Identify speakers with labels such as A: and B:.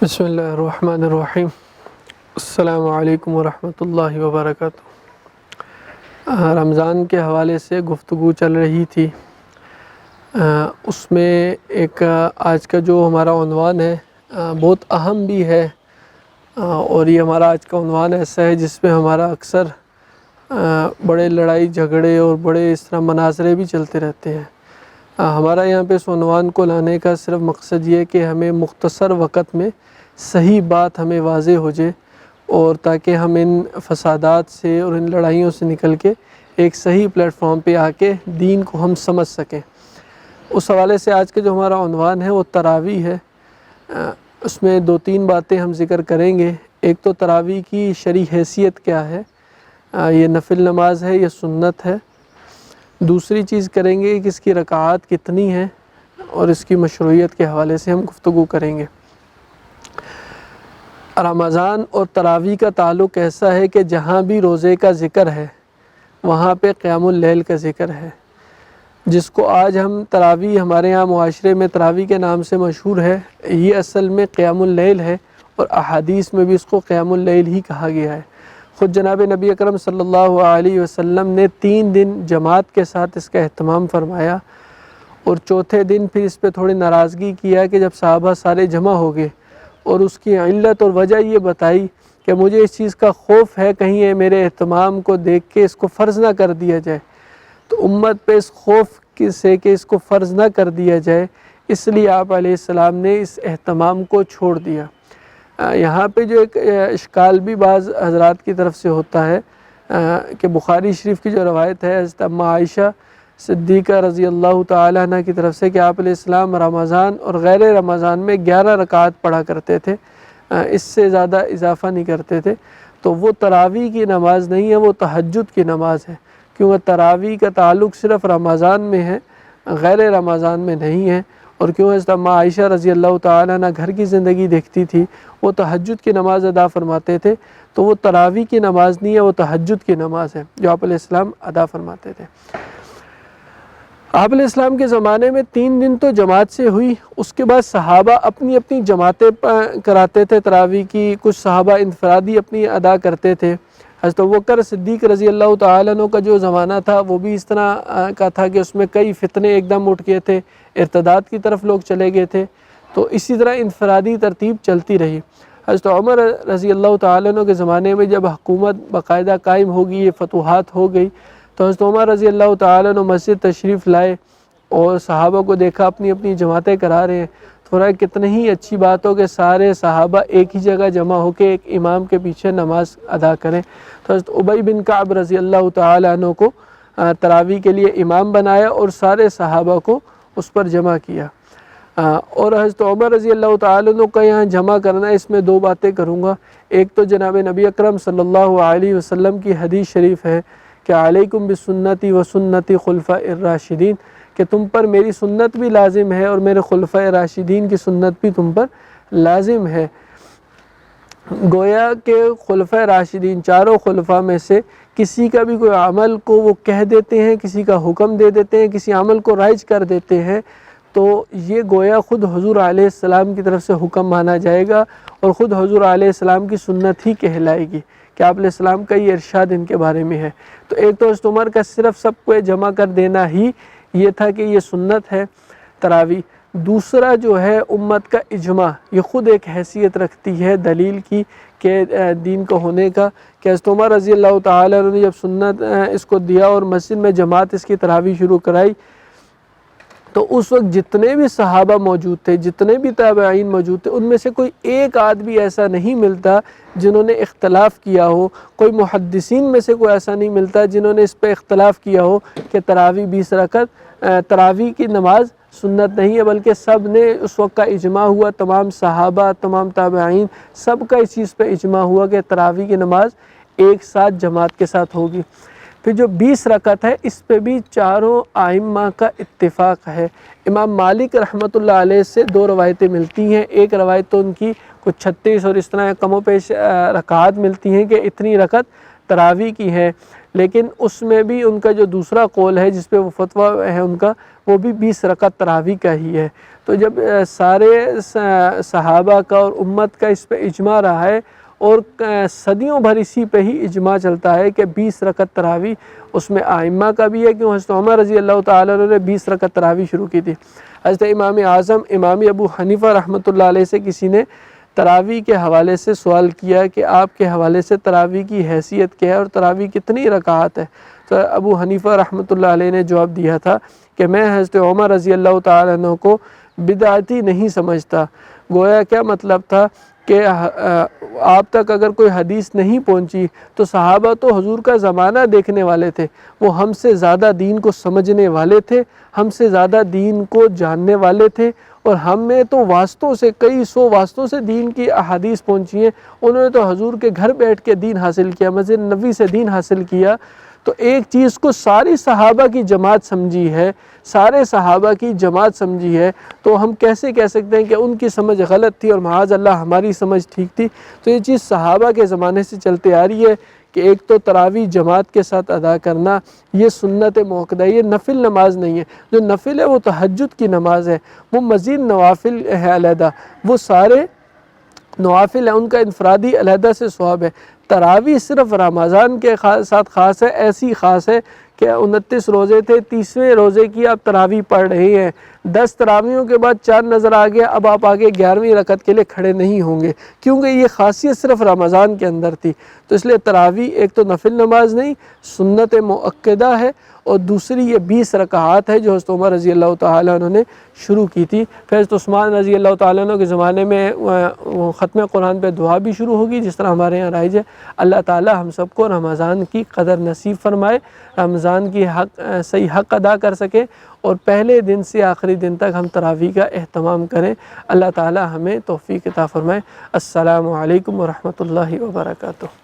A: بسم اللہ الرحمن الرحیم۔ السلام علیکم ورحمۃ اللہ وبرکاتہ۔ رمضان کے حوالے سے گفتگو چل رہی تھی، اس میں ایک آج کا جو ہمارا عنوان ہے بہت اہم بھی ہے، اور یہ ہمارا آج کا عنوان ایسا ہے جس میں ہمارا اکثر بڑے لڑائی جھگڑے اور بڑے اس طرح مناظرے بھی چلتے رہتے ہیں۔ ہمارا یہاں پہ اس عنوان کو لانے کا صرف مقصد یہ ہے کہ ہمیں مختصر وقت میں صحیح بات ہمیں واضح ہو جائے، اور تاکہ ہم ان فسادات سے اور ان لڑائیوں سے نکل کے ایک صحیح پلیٹ فارم پہ آ کے دین کو ہم سمجھ سکیں۔ اس حوالے سے آج کا جو ہمارا عنوان ہے وہ تراویح ہے۔ اس میں دو تین باتیں ہم ذکر کریں گے۔ ایک تو تراویح کی شرعی حیثیت کیا ہے، یہ نفل نماز ہے یہ سنت ہے۔ دوسری چیز کریں گے کہ اس کی رکعات کتنی ہیں، اور اس کی مشروعیت کے حوالے سے ہم گفتگو کریں گے۔ رمضان اور تراویح کا تعلق ایسا ہے کہ جہاں بھی روزے کا ذکر ہے وہاں پہ قیام اللیل کا ذکر ہے، جس کو آج ہم تراویح ہمارے ہاں معاشرے میں تراویح کے نام سے مشہور ہے، یہ اصل میں قیام اللیل ہے، اور احادیث میں بھی اس کو قیام اللیل ہی کہا گیا ہے۔ خود جناب نبی اکرم صلی اللہ علیہ وسلم نے 3 دن جماعت کے ساتھ اس کا اہتمام فرمایا، اور چوتھے دن پھر اس پہ تھوڑی ناراضگی کیا کہ جب صحابہ سارے جمع ہو گئے، اور اس کی علت اور وجہ یہ بتائی کہ مجھے اس چیز کا خوف ہے کہیں یہ میرے اہتمام کو دیکھ کے اس کو فرض نہ کر دیا جائے۔ تو امت پہ اس خوف سے کہ اس کو فرض نہ کر دیا جائے، اس لیے آپ علیہ السلام نے اس اہتمام کو چھوڑ دیا۔ یہاں پہ جو ایک اشکال بھی بعض حضرات کی طرف سے ہوتا ہے کہ بخاری شریف کی جو روایت ہے حضرت اماں عائشہ صدیقہ رضی اللہ تعالیٰ عنہ کی طرف سے کہ آپ علیہ السلام رمضان اور غیر رمضان میں 11 رکعات پڑھا کرتے تھے، اس سے زیادہ اضافہ نہیں کرتے تھے، تو وہ تراویح کی نماز نہیں ہے، وہ تہجد کی نماز ہے، کیونکہ تراویح کا تعلق صرف رمضان میں ہے، غیر رمضان میں نہیں ہے۔ اور کیوں حضرت اماں عائشہ رضی اللہ تعالیٰ عنہ گھر کی زندگی دیکھتی تھی، وہ تہجد کی نماز ادا فرماتے تھے، تو وہ تراویح کی نماز نہیں ہے، وہ تہجد کی نماز ہے جو آپ علیہ السلام ادا فرماتے تھے۔ آپ علیہ السلام کے زمانے میں 3 دن تو جماعت سے ہوئی، اس کے بعد صحابہ اپنی اپنی جماعتیں کراتے تھے تراویح کی، کچھ صحابہ انفرادی اپنی ادا کرتے تھے۔ حضرت ابوبکر صدیق رضی اللہ تعالیٰ عنہ کا جو زمانہ تھا وہ بھی اس طرح کا تھا کہ اس میں کئی فتنے ایک دم اٹھ گئے تھے، ارتداد کی طرف لوگ چلے گئے تھے، تو اسی طرح انفرادی ترتیب چلتی رہی۔ حضرت عمر رضی اللہ تعالیٰ عنہ کے زمانے میں جب حکومت باقاعدہ قائم ہوگی، یہ فتوحات ہو گئی، تو حضرت عمر رضی اللہ تعالیٰ عنہ مسجد تشریف لائے اور صحابہ کو دیکھا اپنی اپنی جماعتیں کرا رہے ہیں، تھوڑا کتنی ہی اچھی بات ہو کہ سارے صحابہ ایک ہی جگہ جمع ہو کے ایک امام کے پیچھے نماز ادا کریں۔ تو حضرت ابی بن کعب رضی اللہ تعالیٰ عنہ کو تراویح کے لیے امام بنایا اور سارے صحابہ کو اس پر جمع کیا۔ اور حضرت عمر رضی اللہ تعالیٰ عنہ کا یہاں جمع کرنا، اس میں 2 باتیں کروں گا۔ ایک تو جناب نبی اکرم صلی اللہ علیہ وسلم کی حدیث شریف ہے کہ علیکم بسنتی و سنتی خلفاء الراشدین، کہ تم پر میری سنت بھی لازم ہے اور میرے خلفاء راشدین کی سنت بھی تم پر لازم ہے۔ گویا کہ خلفاء راشدین، چاروں خلفاء میں سے کسی کا بھی کوئی عمل کو وہ کہہ دیتے ہیں، کسی کا حکم دے دیتے ہیں، کسی عمل کو رائج کر دیتے ہیں، تو یہ گویا خود حضور علیہ السلام کی طرف سے حکم مانا جائے گا، اور خود حضور علیہ السلام کی سنت ہی کہلائے گی کہ آپ علیہ السلام کا یہ ارشاد ان کے بارے میں ہے۔ تو ایک تو حضرت عمر کا صرف سب کو جمع کر دینا ہی یہ تھا کہ یہ سنت ہے تراویح۔ دوسرا جو ہے امت کا اجماع، یہ خود ایک حیثیت رکھتی ہے دلیل کی کہ دین کا ہونے کا، کہ حضرت عمر رضی اللہ تعالیٰ عنہ نے جب سنت اس کو دیا اور مسجد میں جماعت اس کی تراویح شروع کرائی، تو اس وقت جتنے بھی صحابہ موجود تھے، جتنے بھی تابعین موجود تھے، ان میں سے کوئی ایک آدمی ایسا نہیں ملتا جنہوں نے اختلاف کیا ہو، کوئی محدثین میں سے کوئی ایسا نہیں ملتا جنہوں نے اس پہ اختلاف کیا ہو کہ تراویح 20 رکعت تراویح کی نماز سنت نہیں ہے، بلکہ سب نے اس وقت کا اجماع ہوا، تمام صحابہ، تمام تابعین، سب کا اس چیز پہ اجماع ہوا کہ تراویح کی نماز ایک ساتھ جماعت کے ساتھ ہوگی۔ پھر جو 20 رکعت ہے اس پہ بھی چاروں ائمہ کا اتفاق ہے۔ امام مالک رحمۃ اللہ علیہ سے 2 روایتیں ملتی ہیں، ایک روایت تو ان کی کچھ 36 اور اس طرح کم و پیش رکعات ملتی ہیں کہ اتنی رکعت تراویح کی ہیں، لیکن اس میں بھی ان کا جو دوسرا قول ہے جس پہ وہ فتویٰ ہے ان کا، وہ بھی 20 رکعت تراویح کا ہی ہے۔ تو جب سارے صحابہ کا اور امت کا اس پہ اجماع رہا ہے، اور صدیوں بھر اسی پہ ہی اجماع چلتا ہے کہ 20 رکعت تراویح، اس میں ائمہ کا بھی ہے کہ حضرت عمر رضی اللہ تعالیٰ عنہ نے 20 رکعت تراویح شروع کی تھی۔ حضرت امام اعظم امام ابو حنیفہ رحمۃ اللہ علیہ سے کسی نے تراویح کے حوالے سے سوال کیا کہ آپ کے حوالے سے تراویح کی حیثیت کیا ہے اور تراویح کتنی رکعات ہے؟ تو ابو حنیفہ رحمۃ اللہ علیہ نے جواب دیا تھا کہ میں حضرت عمر رضی اللہ تعالیٰ عنہ کو بدعتی نہیں سمجھتا۔ گویا کیا مطلب تھا کہ آپ تک اگر کوئی حدیث نہیں پہنچی تو صحابہ تو حضور کا زمانہ دیکھنے والے تھے، وہ ہم سے زیادہ دین کو سمجھنے والے تھے، ہم سے زیادہ دین کو جاننے والے تھے، اور ہمیں تو واسطوں سے، کئی سو واسطوں سے دین کی احادیث پہنچی ہیں۔ انہوں نے تو حضور کے گھر بیٹھ کے دین حاصل کیا، مسجد نبوی سے دین حاصل کیا۔ تو ایک چیز کو ساری صحابہ کی جماعت سمجھی ہے، سارے صحابہ کی جماعت سمجھی ہے، تو ہم کیسے کہہ سکتے ہیں کہ ان کی سمجھ غلط تھی اور معاذ اللہ ہماری سمجھ ٹھیک تھی؟ تو یہ چیز صحابہ کے زمانے سے چلتے آ رہی ہے کہ ایک تو تراویح جماعت کے ساتھ ادا کرنا یہ سنت موقدہ، یہ نفل نماز نہیں ہے۔ جو نفل ہے وہ تہجد کی نماز ہے، وہ مزید نوافل ہے علیحدہ، وہ سارے نوافل ہیں، ان کا انفرادی علیحدہ سے ثواب ہے۔ تراویح صرف رمضان کے ساتھ خاص ہے، ایسی خاص ہے کہ 29 روزے تھے، 30ویں روزے کی آپ تراویح پڑھ رہے ہیں، 10 تراویحوں کے بعد چاند نظر آ گیا، اب آپ آگے 11ویں رکعت کے لیے کھڑے نہیں ہوں گے، کیونکہ یہ خاصیت صرف رمضان کے اندر تھی۔ تو اس لیے تراویح ایک تو نفل نماز نہیں، سنت مؤکدہ ہے، اور دوسری یہ 20 رکعات ہے جو حضرت عمر رضی اللہ تعالیٰ عنہ نے شروع کی تھی۔ پھر حضرت عثمان رضی اللہ تعالیٰ عنہ کے زمانے میں ختم قرآن پہ دعا بھی شروع ہوگی، جس طرح ہمارے یہاں رائج ہے۔ اللہ تعالیٰ ہم سب کو رمضان کی قدر نصیب فرمائے، رمضان کی صحیح حق ادا کر سکے، اور پہلے دن سے آخری دن تک ہم تراویح کا اہتمام کریں۔ اللہ تعالیٰ ہمیں توفیق عطا فرمائے۔ السلام علیکم ورحمۃ اللہ وبرکاتہ۔